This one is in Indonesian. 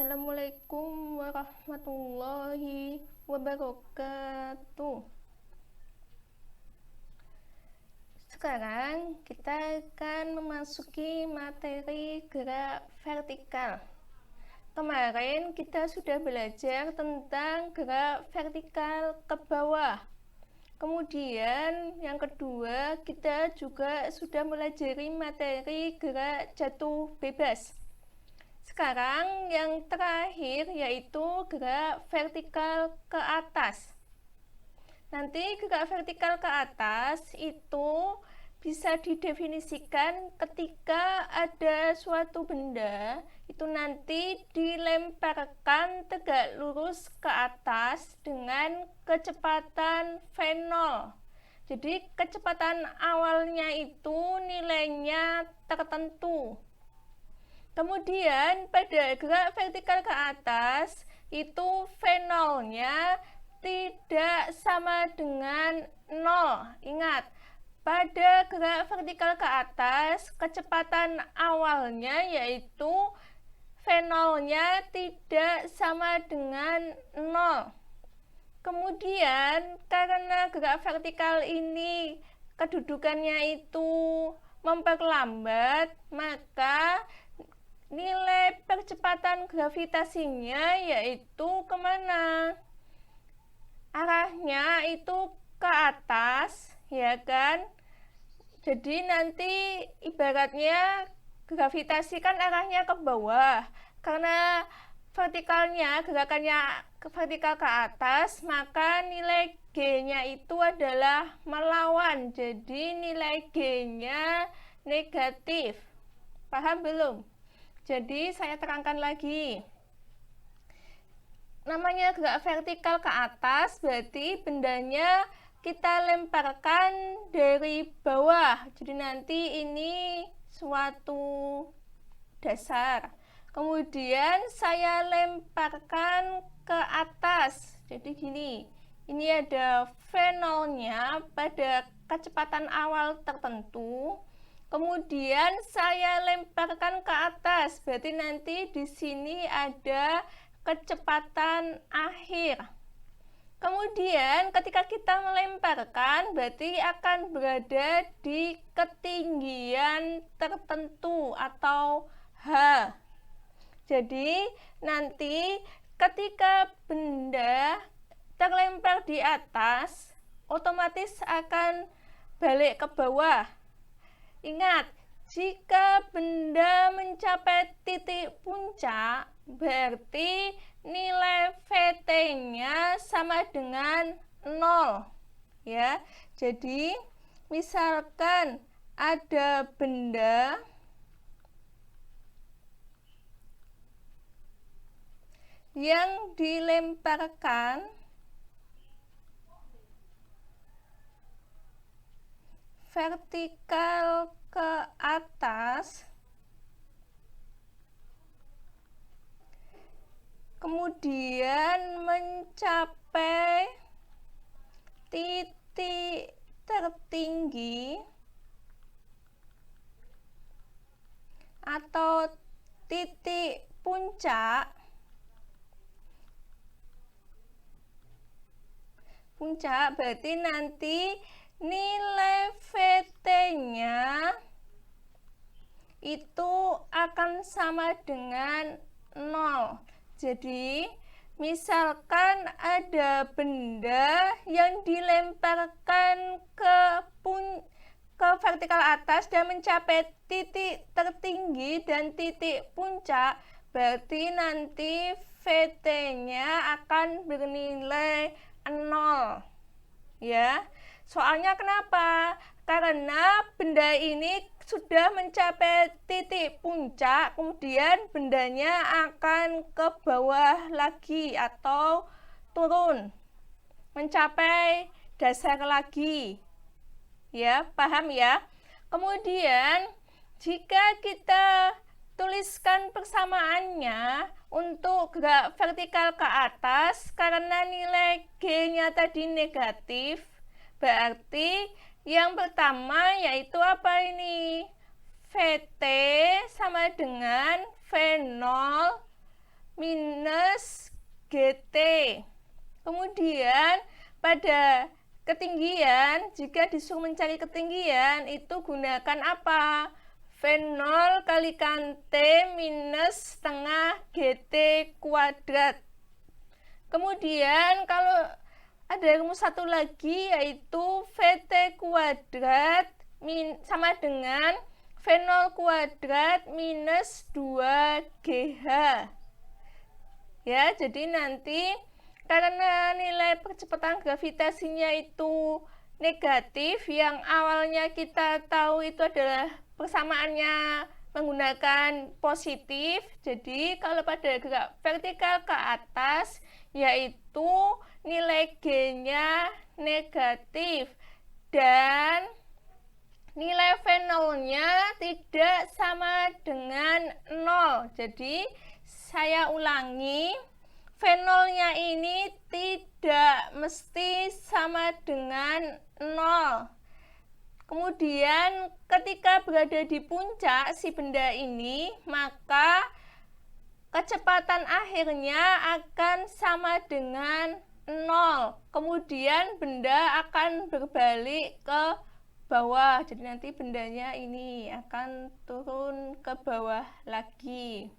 Assalamualaikum warahmatullahi wabarakatuh. Sekarang kita akan memasuki materi gerak vertikal. Kemarin kita sudah belajar tentang gerak vertikal ke bawah. Kemudian yang kedua, kita juga sudah mempelajari materi gerak jatuh bebas. Sekarang yang terakhir yaitu gerak vertikal ke atas. Nanti gerak vertikal ke atas itu bisa didefinisikan ketika ada suatu benda itu nanti dilemparkan tegak lurus ke atas dengan kecepatan v0. Jadi kecepatan awalnya itu nilainya tertentu. Kemudian pada gerak vertikal ke atas itu v0-nya tidak sama dengan 0. Ingat, pada gerak vertikal ke atas kecepatan awalnya yaitu v0-nya tidak sama dengan 0. Kemudian karena gerak vertikal ini kedudukannya itu memperlambat, maka nilai percepatan gravitasinya yaitu kemana? Arahnya itu ke atas, ya kan? Jadi nanti ibaratnya gravitasi kan arahnya ke bawah. Karena vertikalnya, gerakannya ke vertikal ke atas, maka nilai G-nya itu adalah melawan. Jadi nilai G-nya negatif. Paham belum? Jadi saya terangkan lagi. Namanya gerak vertikal ke atas berarti bendanya kita lemparkan dari bawah. Jadi nanti ini suatu dasar. Kemudian saya lemparkan ke atas. Jadi gini. Ini ada v0-nya pada kecepatan awal tertentu. Kemudian saya lemparkan ke atas, berarti nanti di sini ada kecepatan akhir. Kemudian ketika kita melemparkan, berarti akan berada di ketinggian tertentu atau H. Jadi nanti ketika benda terlempar di atas, otomatis akan balik ke bawah. Ingat, jika benda mencapai titik puncak, berarti nilai Vt-nya sama dengan 0. Ya. Jadi, misalkan ada benda yang dilemparkan vertikal ke atas, kemudian mencapai titik tertinggi atau titik puncak, berarti nanti nilai Vt-nya itu akan sama dengan 0. Jadi, misalkan ada benda yang dilemparkan ke vertikal atas dan mencapai titik tertinggi dan titik puncak, berarti nanti Vt-nya akan bernilai 0. Ya. Soalnya kenapa? Karena benda ini sudah mencapai titik puncak, kemudian bendanya akan ke bawah lagi atau turun, mencapai dasar lagi. Ya, paham ya? Kemudian, jika kita tuliskan persamaannya untuk gerak vertikal ke atas, karena nilai G-nya tadi negatif, berarti yang pertama yaitu apa ini? Vt sama dengan V0 minus GT. Kemudian pada ketinggian, jika disuruh mencari ketinggian, itu gunakan apa? V0 kalikan T minus setengah GT kuadrat. Kemudian kalau ada rumus satu lagi, yaitu VT kuadrat sama dengan V0 kuadrat minus 2GH. Ya, jadi nanti karena nilai percepatan gravitasinya itu negatif, yang awalnya kita tahu itu adalah persamaannya menggunakan positif. Jadi kalau pada gerak vertikal ke atas, yaitu nilai G-nya negatif dan nilai V0-nya tidak sama dengan 0. Jadi saya ulangi, V0-nya ini tidak mesti sama dengan 0. Kemudian ketika berada di puncak si benda ini, maka kecepatan akhirnya akan sama dengan 0. Kemudian benda akan berbalik ke bawah. Jadi nanti bendanya ini akan turun ke bawah lagi.